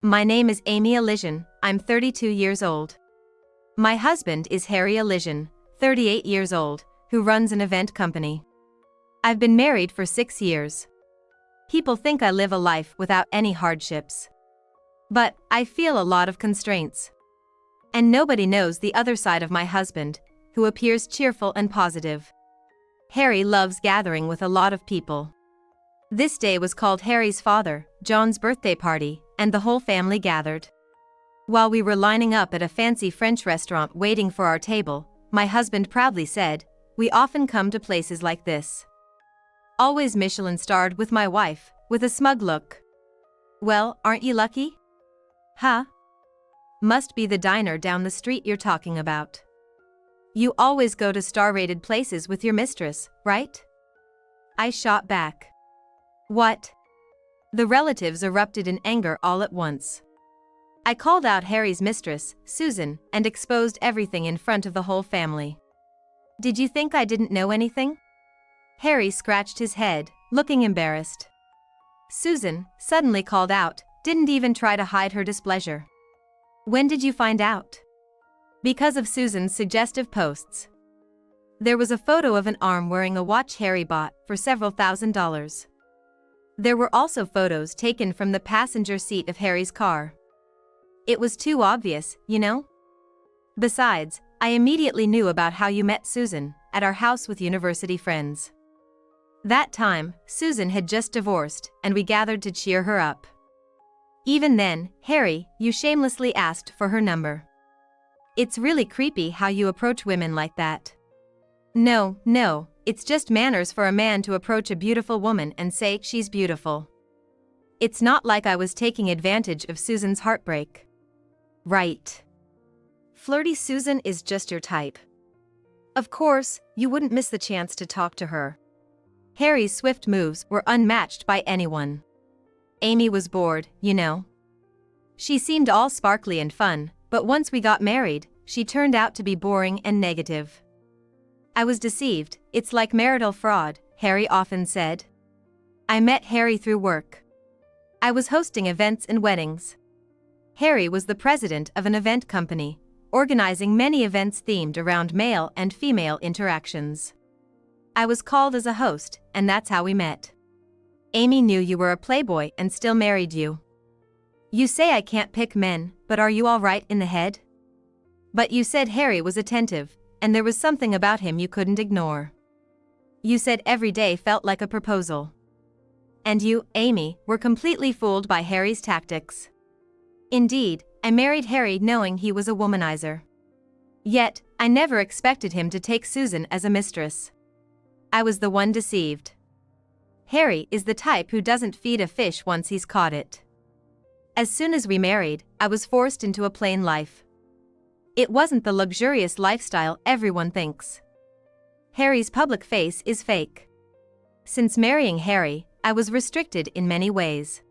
My name is Amy Elysian, I'm 32 years old. My husband is Harry Elysian, 38 years old, who runs an event company. I've been married for 6 years. People think I live a life without any hardships. But I feel a lot of constraints. And nobody knows the other side of my husband, who appears cheerful and positive. Harry loves gathering with a lot of people. This day was called Harry's father, John's birthday party, and the whole family gathered. While we were lining up at a fancy French restaurant waiting for our table, my husband proudly said, "We often come to places like this. Always Michelin-starred with my wife," with a smug look. "Well, aren't you lucky?" "Huh? Must be the diner down the street you're talking about. You always go to star-rated places with your mistress, right?" I shot back. "What?" The relatives erupted in anger all at once. I called out Harry's mistress, Susan, and exposed everything in front of the whole family. "Did you think I didn't know anything?" Harry scratched his head, looking embarrassed. Susan, suddenly called out, didn't even try to hide her displeasure. "When did you find out?" Because of Susan's suggestive posts. There was a photo of an arm wearing a watch Harry bought for several $1,000s. There were also photos taken from the passenger seat of Harry's car. It was too obvious, you know? Besides, I immediately knew about how you met Susan, at our house with university friends. That time, Susan had just divorced, and we gathered to cheer her up. Even then, Harry, you shamelessly asked for her number. It's really creepy how you approach women like that. No, it's just manners for a man to approach a beautiful woman and say she's beautiful. It's not like I was taking advantage of Susan's heartbreak. Right. Flirty Susan is just your type. Of course, you wouldn't miss the chance to talk to her. Harry's swift moves were unmatched by anyone. Amy was bored, you know. She seemed all sparkly and fun, but once we got married, she turned out to be boring and negative. I was deceived, it's like marital fraud, Harry often said. I met Harry through work. I was hosting events and weddings. Harry was the president of an event company, organizing many events themed around male and female interactions. I was called as a host, and that's how we met. Amy knew you were a playboy and still married you. You say I can't pick men, but are you all right in the head? But you said Harry was attentive, and there was something about him you couldn't ignore. You said every day felt like a proposal. And you, Amy, were completely fooled by Harry's tactics. Indeed, I married Harry knowing he was a womanizer. Yet, I never expected him to take Susan as a mistress. I was the one deceived. Harry is the type who doesn't feed a fish once he's caught it. As soon as we married, I was forced into a plain life. It wasn't the luxurious lifestyle everyone thinks. Harry's public face is fake. Since marrying Harry, I was restricted in many ways.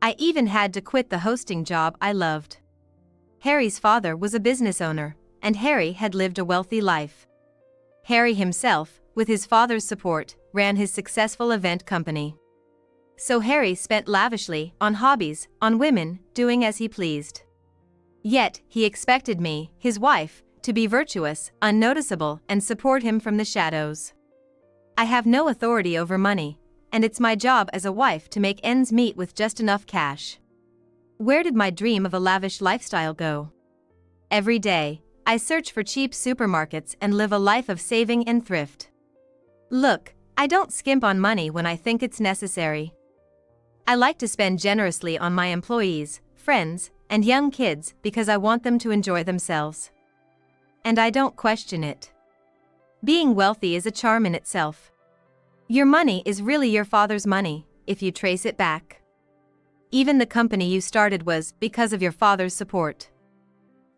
I even had to quit the hosting job I loved. Harry's father was a business owner, and Harry had lived a wealthy life. Harry himself, with his father's support, ran his successful event company. So Harry spent lavishly on hobbies, on women, doing as he pleased. Yet, he expected me, his wife, to be virtuous, unnoticeable, and support him from the shadows. I have no authority over money, and it's my job as a wife to make ends meet with just enough cash. Where did my dream of a lavish lifestyle go? Every day, I search for cheap supermarkets and live a life of saving and thrift. Look, I don't skimp on money when I think it's necessary. I like to spend generously on my employees, friends, and young kids because I want them to enjoy themselves. And I don't question it. Being wealthy is a charm in itself. Your money is really your father's money, if you trace it back. Even the company you started was because of your father's support.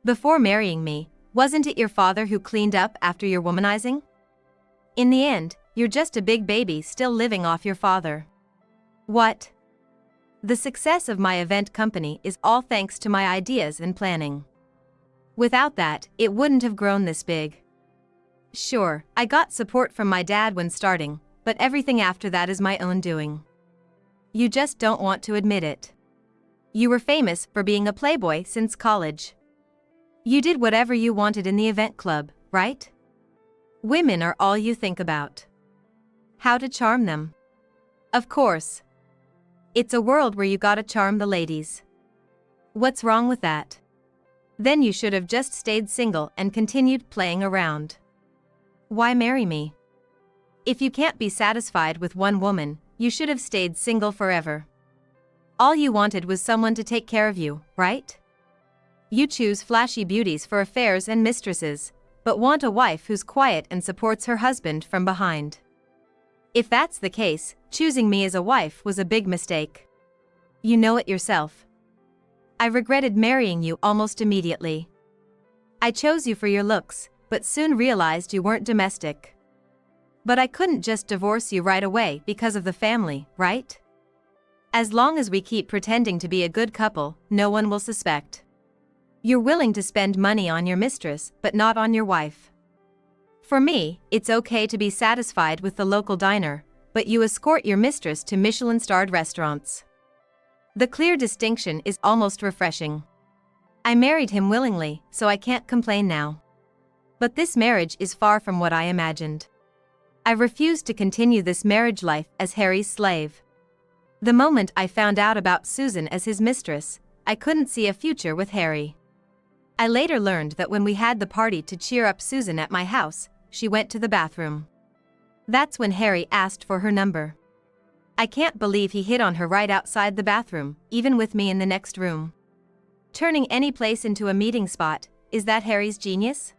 Before marrying me, wasn't it your father who cleaned up after your womanizing? In the end, you're just a big baby still living off your father. What? The success of my event company is all thanks to my ideas and planning. Without that, it wouldn't have grown this big. Sure, I got support from my dad when starting, but everything after that is my own doing. You just don't want to admit it. You were famous for being a playboy since college. You did whatever you wanted in the event club, right? Women are all you think about. How to charm them. Of course. It's a world where you gotta charm the ladies. What's wrong with that? Then you should have just stayed single and continued playing around. Why marry me? If you can't be satisfied with one woman, you should have stayed single forever. All you wanted was someone to take care of you, right? You choose flashy beauties for affairs and mistresses, but want a wife who's quiet and supports her husband from behind. If that's the case, choosing me as a wife was a big mistake. You know it yourself. I regretted marrying you almost immediately. I chose you for your looks, but soon realized you weren't domestic. But I couldn't just divorce you right away because of the family, right? As long as we keep pretending to be a good couple, no one will suspect. You're willing to spend money on your mistress, but not on your wife. For me, it's okay to be satisfied with the local diner, but you escort your mistress to Michelin-starred restaurants. The clear distinction is almost refreshing. I married him willingly, so I can't complain now. But this marriage is far from what I imagined. I refused to continue this marriage life as Harry's slave. The moment I found out about Susan as his mistress, I couldn't see a future with Harry. I later learned that when we had the party to cheer up Susan at my house, she went to the bathroom. That's when Harry asked for her number. I can't believe he hit on her right outside the bathroom, even with me in the next room. Turning any place into a meeting spot, is that Harry's genius?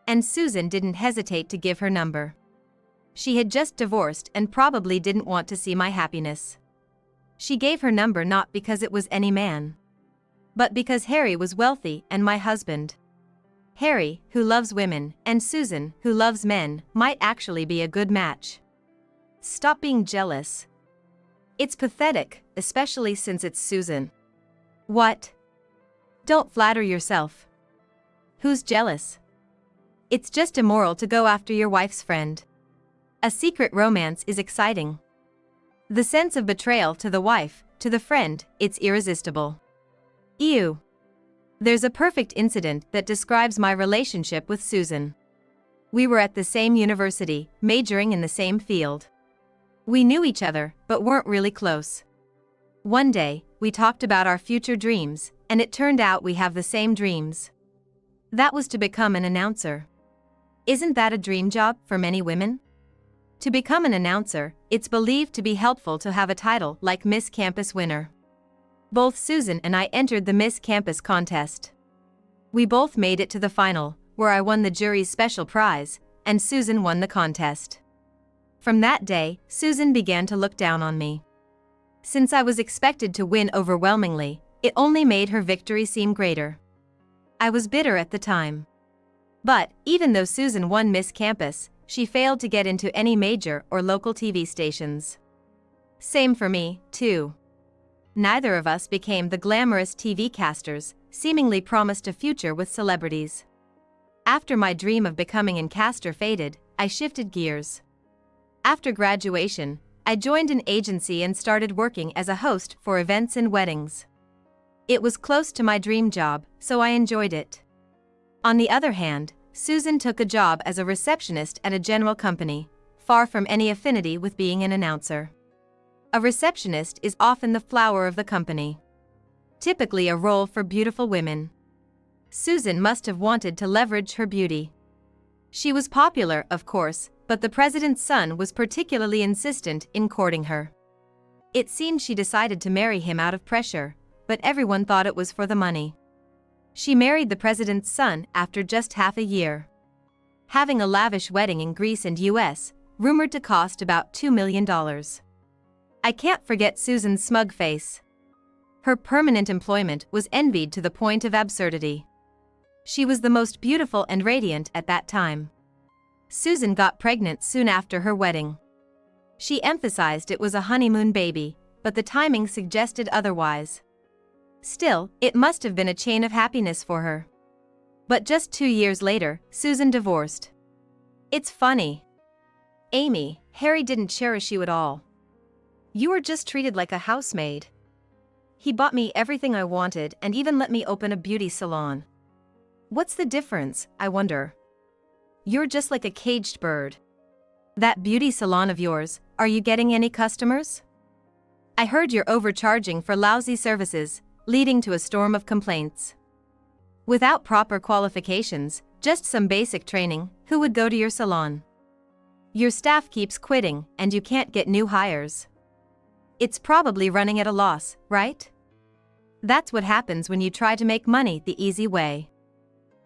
And Susan didn't hesitate to give her number. She had just divorced and probably didn't want to see my happiness. She gave her number not because it was any man, but because Harry was wealthy and my husband. Harry, who loves women, and Susan, who loves men, might actually be a good match. Stop being jealous. It's pathetic, especially since it's Susan. What? Don't flatter yourself. Who's jealous? It's just immoral to go after your wife's friend. A secret romance is exciting. The sense of betrayal to the wife, to the friend, it's irresistible. Ew. There's a perfect incident that describes my relationship with Susan. We were at the same university, majoring in the same field. We knew each other, but weren't really close. One day, we talked about our future dreams, and it turned out we have the same dreams. That was to become an announcer. Isn't that a dream job for many women? To become an announcer, it's believed to be helpful to have a title like Miss Campus winner. Both Susan and I entered the Miss Campus contest. We both made it to the final, where I won the jury's special prize, and Susan won the contest. From that day, Susan began to look down on me. Since I was expected to win overwhelmingly, it only made her victory seem greater. I was bitter at the time. But, even though Susan won Miss Campus, she failed to get into any major or local TV stations. Same for me, too. Neither of us became the glamorous TV casters, seemingly promised a future with celebrities. After my dream of becoming an caster faded, I shifted gears. After graduation, I joined an agency and started working as a host for events and weddings. It was close to my dream job, so I enjoyed it. On the other hand, Susan took a job as a receptionist at a general company, far from any affinity with being an announcer. A receptionist is often the flower of the company. Typically a role for beautiful women. Susan must have wanted to leverage her beauty. She was popular, of course, but the president's son was particularly insistent in courting her. It seemed she decided to marry him out of pressure, but everyone thought it was for the money. She married the president's son after just half a year. Having a lavish wedding in Greece and US, rumored to cost about $2 million. I can't forget Susan's smug face. Her permanent employment was envied to the point of absurdity. She was the most beautiful and radiant at that time. Susan got pregnant soon after her wedding. She emphasized it was a honeymoon baby, but the timing suggested otherwise. Still, it must have been a chain of happiness for her. But just 2 years later, Susan divorced. It's funny. Amy, Harry didn't cherish you at all. You were just treated like a housemaid. He bought me everything I wanted and even let me open a beauty salon. What's the difference, I wonder? You're just like a caged bird. That beauty salon of yours, are you getting any customers? I heard you're overcharging for lousy services, leading to a storm of complaints. Without proper qualifications, just some basic training, who would go to your salon? Your staff keeps quitting, and you can't get new hires. It's probably running at a loss, right? That's what happens when you try to make money the easy way.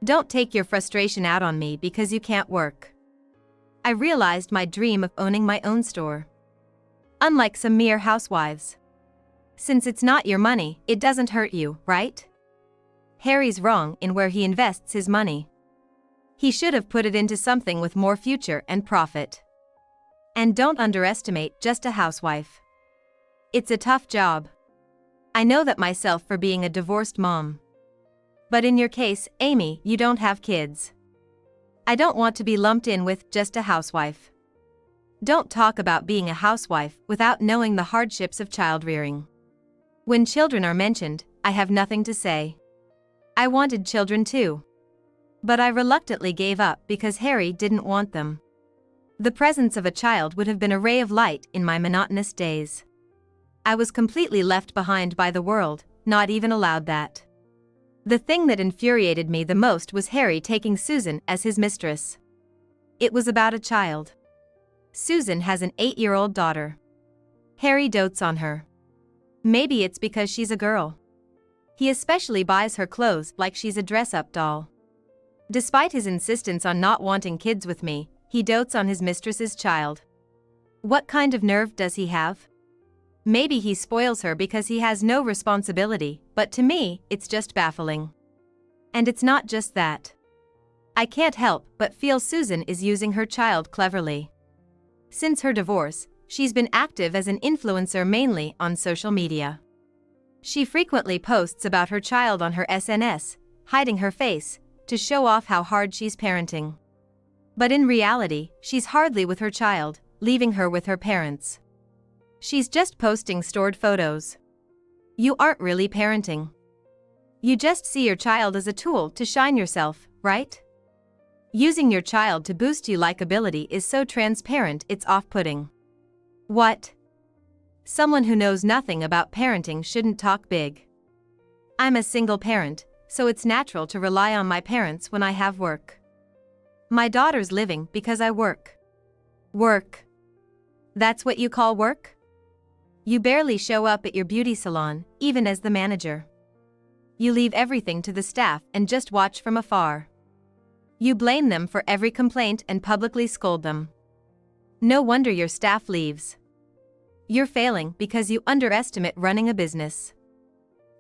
Don't take your frustration out on me because you can't work. I realized my dream of owning my own store. Unlike some mere housewives. Since it's not your money, it doesn't hurt you, right? Harry's wrong in where he invests his money. He should have put it into something with more future and profit. And don't underestimate just a housewife. It's a tough job. I know that myself for being a divorced mom. But in your case, Amy, you don't have kids. I don't want to be lumped in with just a housewife. Don't talk about being a housewife without knowing the hardships of child-rearing. When children are mentioned, I have nothing to say. I wanted children too. But I reluctantly gave up because Harry didn't want them. The presence of a child would have been a ray of light in my monotonous days. I was completely left behind by the world, not even allowed that. The thing that infuriated me the most was Harry taking Susan as his mistress. It was about a child. Susan has an 8-year-old daughter. Harry dotes on her. Maybe it's because she's a girl. He especially buys her clothes like she's a dress-up doll. Despite his insistence on not wanting kids with me, he dotes on his mistress's child. What kind of nerve does he have? Maybe he spoils her because he has no responsibility, but to me, it's just baffling. And it's not just that. I can't help but feel Susan is using her child cleverly. Since her divorce, she's been active as an influencer mainly on social media. She frequently posts about her child on her SNS, hiding her face, to show off how hard she's parenting. But in reality, she's hardly with her child, leaving her with her parents. She's just posting stored photos. You aren't really parenting. You just see your child as a tool to shine yourself, right? Using your child to boost you likability is so transparent it's off-putting. What? Someone who knows nothing about parenting shouldn't talk big. I'm a single parent, so it's natural to rely on my parents when I have work. My daughter's living because I work. Work. That's what you call work? You barely show up at your beauty salon, even as the manager. You leave everything to the staff and just watch from afar. You blame them for every complaint and publicly scold them. No wonder your staff leaves. You're failing because you underestimate running a business.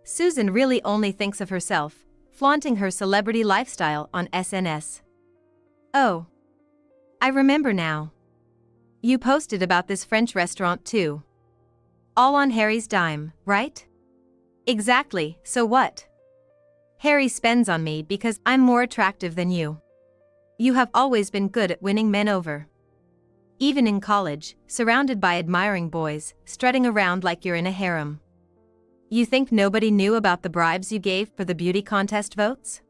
Susan really only thinks of herself, flaunting her celebrity lifestyle on SNS. Oh. I remember now. You posted about this French restaurant too. All on Harry's dime, right? Exactly, so what? Harry spends on me because I'm more attractive than you. You have always been good at winning men over. Even in college, surrounded by admiring boys, strutting around like you're in a harem. You think nobody knew about the bribes you gave for the beauty contest votes?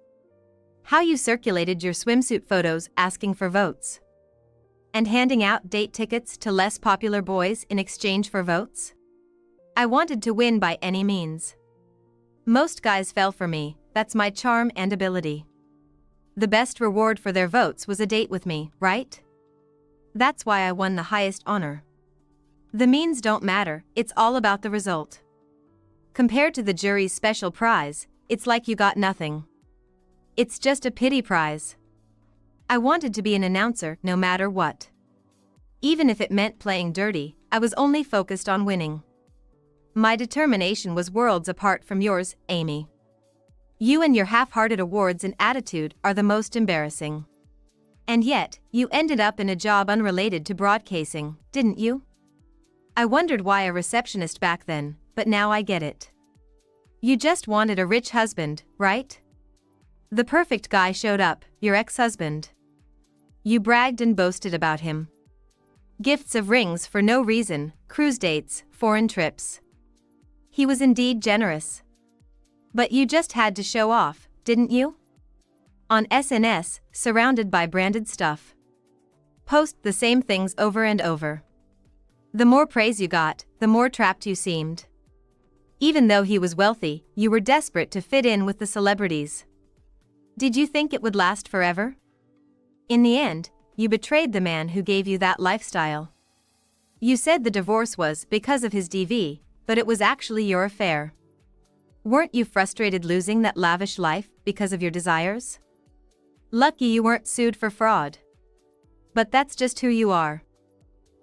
How you circulated your swimsuit photos asking for votes? And handing out date tickets to less popular boys in exchange for votes? I wanted to win by any means. Most guys fell for me, that's my charm and ability. The best reward for their votes was a date with me, right? That's why I won the highest honor. The means don't matter, it's all about the result. Compared to the jury's special prize, it's like you got nothing. It's just a pity prize. I wanted to be an announcer no matter what. Even if it meant playing dirty, I was only focused on winning. My determination was worlds apart from yours, Amy. You and your half-hearted awards and attitude are the most embarrassing. And yet, you ended up in a job unrelated to broadcasting, didn't you? I wondered why a receptionist back then, but now I get it. You just wanted a rich husband, right? The perfect guy showed up, your ex-husband. You bragged and boasted about him. Gifts of rings for no reason, cruise dates, foreign trips. He was indeed generous. But you just had to show off, didn't you? On SNS, surrounded by branded stuff. Post the same things over and over. The more praise you got, the more trapped you seemed. Even though he was wealthy, you were desperate to fit in with the celebrities. Did you think it would last forever? In the end, you betrayed the man who gave you that lifestyle. You said the divorce was because of his DV, but it was actually your affair. Weren't you frustrated losing that lavish life because of your desires? Lucky you weren't sued for fraud. But that's just who you are.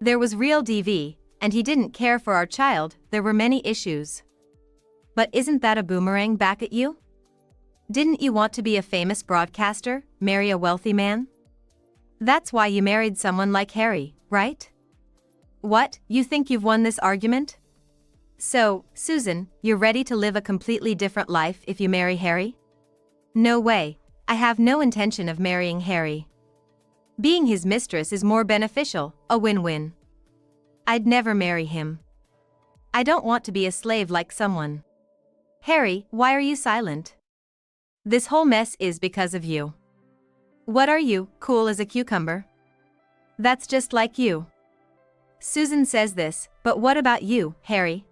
There was real DV, and he didn't care for our child. There were many issues. But isn't that a boomerang back at you? Didn't you want to be a famous broadcaster, marry a wealthy man? That's why you married someone like Harry, right? What, you think you've won this argument? So, Susan, you're ready to live a completely different life if you marry Harry? No way, I have no intention of marrying Harry. Being his mistress is more beneficial, a win-win. I'd never marry him. I don't want to be a slave like someone. Harry, why are you silent? This whole mess is because of you. What are you, cool as a cucumber? That's just like you. Susan says this, but what about you, Harry?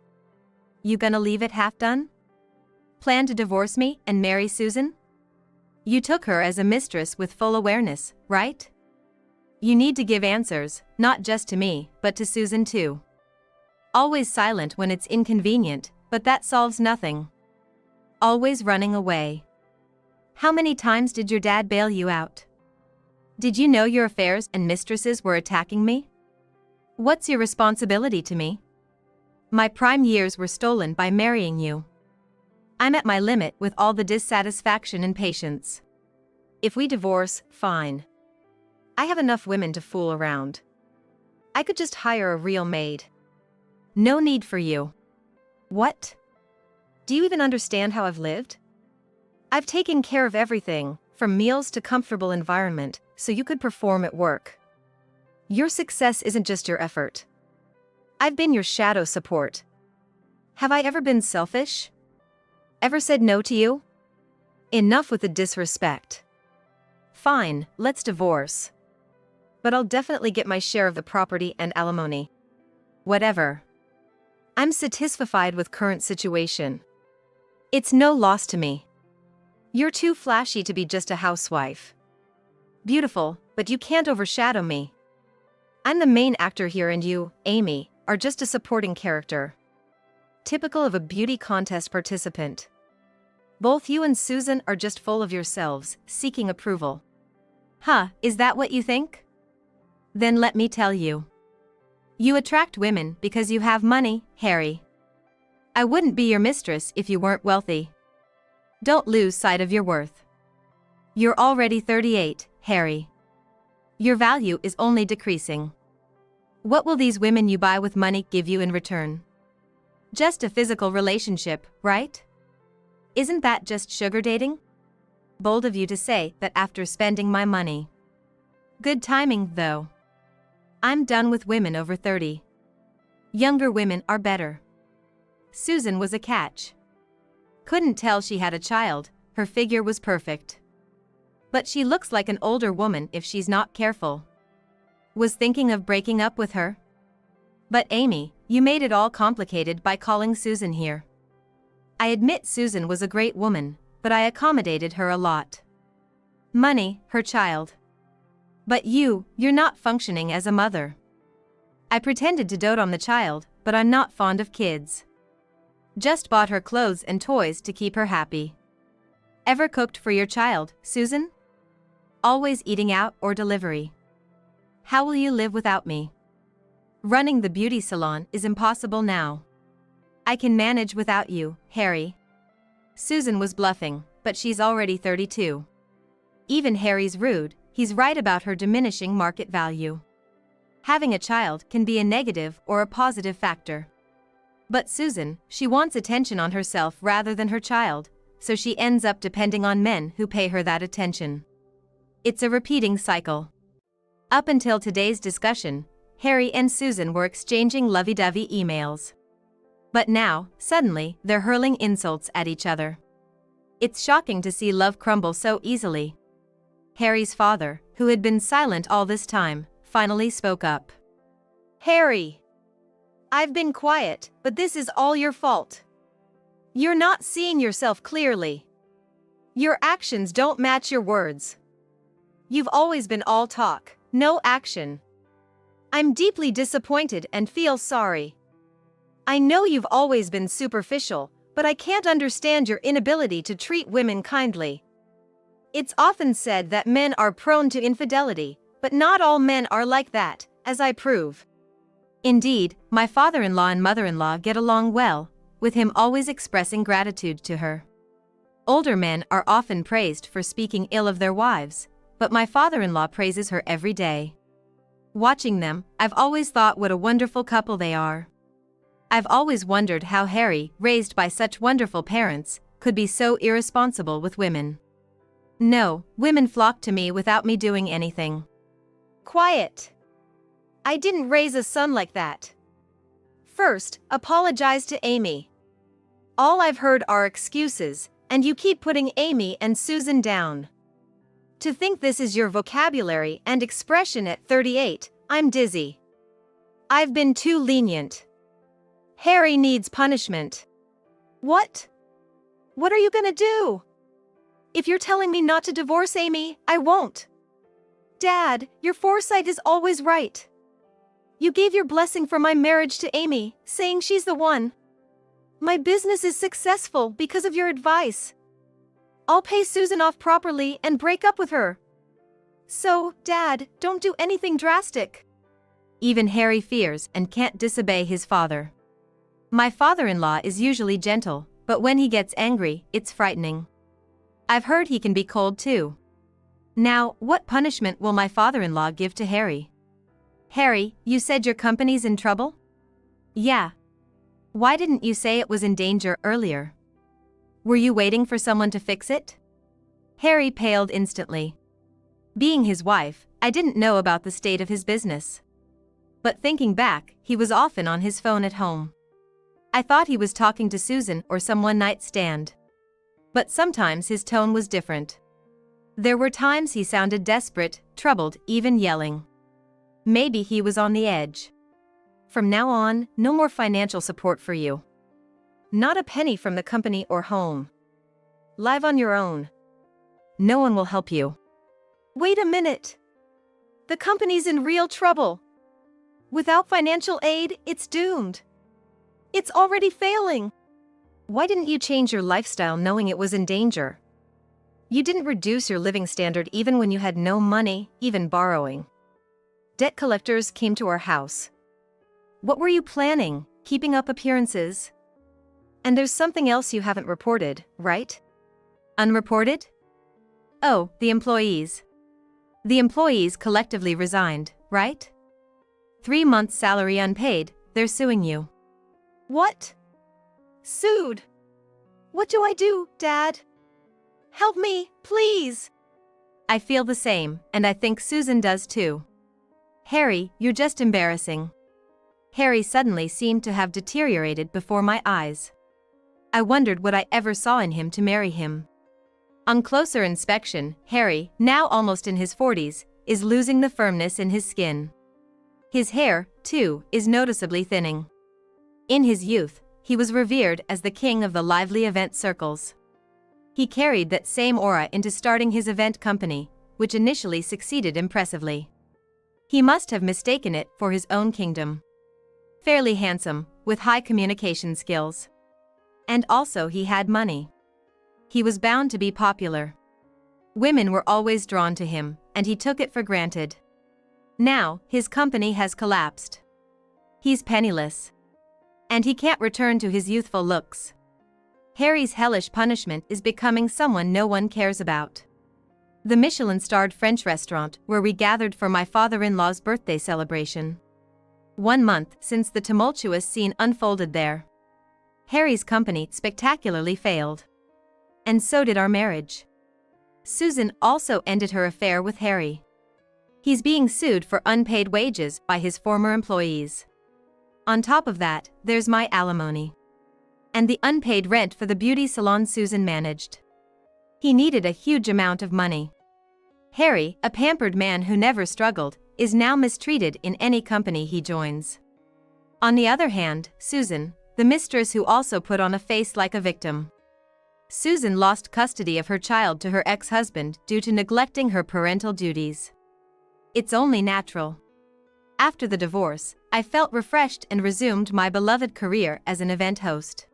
You gonna leave it half done? Plan to divorce me and marry Susan? You took her as a mistress with full awareness, right? You need to give answers, not just to me, but to Susan too. Always silent when it's inconvenient, but that solves nothing. Always running away. How many times did your dad bail you out? Did you know your affairs and mistresses were attacking me? What's your responsibility to me? My prime years were stolen by marrying you. I'm at my limit with all the dissatisfaction and patience. If we divorce, fine. I have enough women to fool around. I could just hire a real maid. No need for you. What? Do you even understand how I've lived? I've taken care of everything, from meals to comfortable environment, so you could perform at work. Your success isn't just your effort. I've been your shadow support. Have I ever been selfish? Ever said no to you? Enough with the disrespect. Fine, let's divorce. But I'll definitely get my share of the property and alimony. Whatever. I'm satisfied with current situation. It's no loss to me. You're too flashy to be just a housewife. Beautiful, but you can't overshadow me. I'm the main actor here and you, Amy, are just a supporting character. Typical of a beauty contest participant. Both you and Susan are just full of yourselves, seeking approval. Huh, is that what you think? Then let me tell you. You attract women because you have money, Harry. I wouldn't be your mistress if you weren't wealthy. Don't lose sight of your worth. You're already 38, Harry. Your value is only decreasing. What will these women you buy with money give you in return? Just a physical relationship, right? Isn't that just sugar dating? Bold of you to say that after spending my money. Good timing, though. I'm done with women over 30. Younger women are better. Susan was a catch. Couldn't tell she had a child, her figure was perfect. But she looks like an older woman if she's not careful. Was thinking of breaking up with her? But Amy, you made it all complicated by calling Susan here. I admit Susan was a great woman, but I accommodated her a lot. Money, her child. But you're not functioning as a mother. I pretended to dote on the child, but I'm not fond of kids. Just bought her clothes and toys to keep her happy. Ever cooked for your child, Susan? Always eating out or delivery. How will you live without me? Running the beauty salon is impossible now. I can manage without you, Harry. Susan was bluffing, but she's already 32. Even Harry's rude, he's right about her diminishing market value. Having a child can be a negative or a positive factor. But Susan, she wants attention on herself rather than her child, so she ends up depending on men who pay her that attention. It's a repeating cycle. Up until today's discussion, Harry and Susan were exchanging lovey-dovey emails. But now, suddenly, they're hurling insults at each other. It's shocking to see love crumble so easily. Harry's father, who had been silent all this time, finally spoke up. Harry, I've been quiet, but this is all your fault. You're not seeing yourself clearly. Your actions don't match your words. You've always been all talk, no action. I'm deeply disappointed and feel sorry. I know you've always been superficial, but I can't understand your inability to treat women kindly. It's often said that men are prone to infidelity, but not all men are like that, as I prove. Indeed, my father-in-law and mother-in-law get along well, with him always expressing gratitude to her. Older men are often praised for speaking ill of their wives, but my father-in-law praises her every day. Watching them, I've always thought what a wonderful couple they are. I've always wondered how Harry, raised by such wonderful parents, could be so irresponsible with women. No, women flock to me without me doing anything. Quiet. I didn't raise a son like that. First, apologize to Amy. All I've heard are excuses, and you keep putting Amy and Susan down. To think this is your vocabulary and expression at 38, I'm dizzy. I've been too lenient. Harry needs punishment. What? What are you gonna do? If you're telling me not to divorce Amy, I won't. Dad, your foresight is always right. You gave your blessing for my marriage to Amy, saying she's the one. My business is successful because of your advice. I'll pay Susan off properly and break up with her. So, Dad, don't do anything drastic. Even Harry fears and can't disobey his father. My father-in-law is usually gentle, but when he gets angry, it's frightening. I've heard he can be cold too. Now, what punishment will my father-in-law give to Harry? Harry, you said your company's in trouble? Yeah. Why didn't you say it was in danger earlier? Were you waiting for someone to fix it? Harry paled instantly. Being his wife, I didn't know about the state of his business. But thinking back, he was often on his phone at home. I thought he was talking to Susan or some one-night stand. But sometimes his tone was different. There were times he sounded desperate, troubled, even yelling. Maybe he was on the edge. From now on, no more financial support for you. Not a penny from the company or home. Live on your own. No one will help you. Wait a minute. The company's in real trouble. Without financial aid, it's doomed. It's already failing. Why didn't you change your lifestyle knowing it was in danger? You didn't reduce your living standard even when you had no money, even borrowing. Debt collectors came to our house. What were you planning, keeping up appearances? And there's something else you haven't reported, right? Unreported? Oh, the employees. The employees collectively resigned, right? 3 months' salary unpaid, they're suing you. What? Sued? What do I do, Dad? Help me, please. I feel the same, and I think Susan does too. Harry, you're just embarrassing. Harry suddenly seemed to have deteriorated before my eyes. I wondered what I ever saw in him to marry him. On closer inspection, Harry, now almost in his 40s, is losing the firmness in his skin. His hair, too, is noticeably thinning. In his youth, he was revered as the king of the lively event circles. He carried that same aura into starting his event company, which initially succeeded impressively. He must have mistaken it for his own kingdom. Fairly handsome, with high communication skills. And also he had money. He was bound to be popular. Women were always drawn to him, and he took it for granted. Now, his company has collapsed. He's penniless. And he can't return to his youthful looks. Harry's hellish punishment is becoming someone no one cares about. The Michelin-starred French restaurant where we gathered for my father-in-law's birthday celebration. 1 month since the tumultuous scene unfolded there. Harry's company spectacularly failed. And so did our marriage. Susan also ended her affair with Harry. He's being sued for unpaid wages by his former employees. On top of that, there's my alimony. and the unpaid rent for the beauty salon Susan managed. He needed a huge amount of money. Harry, a pampered man who never struggled, is now mistreated in any company he joins. On the other hand, Susan, the mistress who also put on a face like a victim. Susan lost custody of her child to her ex-husband due to neglecting her parental duties. It's only natural. After the divorce, I felt refreshed and resumed my beloved career as an event host.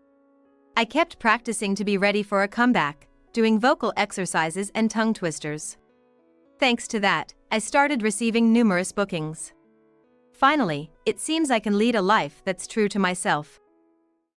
I kept practicing to be ready for a comeback, doing vocal exercises and tongue twisters. Thanks to that, I started receiving numerous bookings. Finally, it seems I can lead a life that's true to myself.